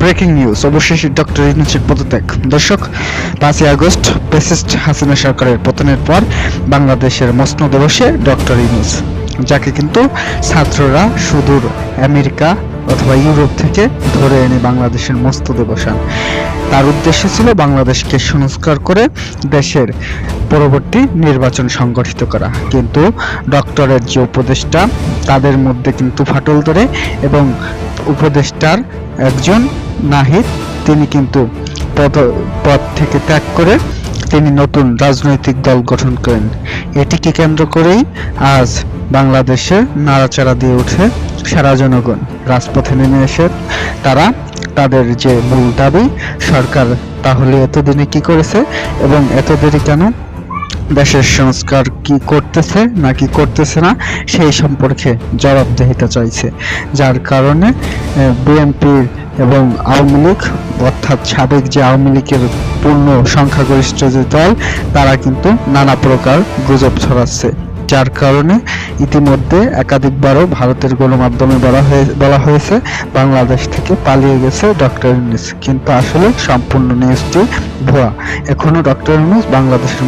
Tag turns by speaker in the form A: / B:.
A: Breaking news, অবশেষে doctor ইউনূসের পদত্যাগ। দর্শক, 5ই আগস্ট ফ্যাসিস্ট হাসিনা সরকারের পতনের পর বাংলাদেশের মসনদে বসে ডক্টর ইউনূস, যাকে কিন্তু ছাত্ররা সুদূর আমেরিকা অথবা ইউরোপ থেকে ধরে এনে বাংলাদেশের মসনদে বসান। তার উদ্দেশ্য ছিল বাংলাদেশকে সংস্কার করে দেশের পরবর্তী নির্বাচন সংগঠিত করা। কিন্তু ডক্টরের যে উপদেষ্টা, তাদের মধ্যে কিন্তু ফাটল ধরে এবং উপদেষ্টার একজন নাহিদ, তিনি কিন্তু পদ থেকে ত্যাগ করে তিনি নতুন রাজনৈতিক দল গঠন করেন। এটিকে কেন্দ্র করেই আজ বাংলাদেশে নাড়াচাড়া দিয়ে ওঠে সারা জনগণ। রাজপথে নেমে এসে তারা তাদের যে মূল দাবি, সরকার তাহলে এতদিনে কি করেছে এবং এত দেরি কেন, দেশের সংস্কার কি করতেছে নাকি করতেছে না, সেই সম্পর্কে জবাবদিহিতা চাইছে। যার কারণে বিএনপির এবং আওয়ামী লীগ, অর্থাৎ সাবেক যে আওয়ামী লীগের পূর্ণ সংখ্যাগরিষ্ঠ যে দল, তারা কিন্তু নানা প্রকার গুজব ছড়াচ্ছে। যার কারণে ইতিমধ্যে একাধিকবারও ভারতের গণমাধ্যমে বলা হয়েছে বাংলাদেশ থেকে পালিয়ে গেছে ডক্টর ইউনূস, কিন্তু আসলে সম্পূর্ণ নিউজটি ভুয়া। এখনো ডক্টর ইউনূস বাংলাদেশের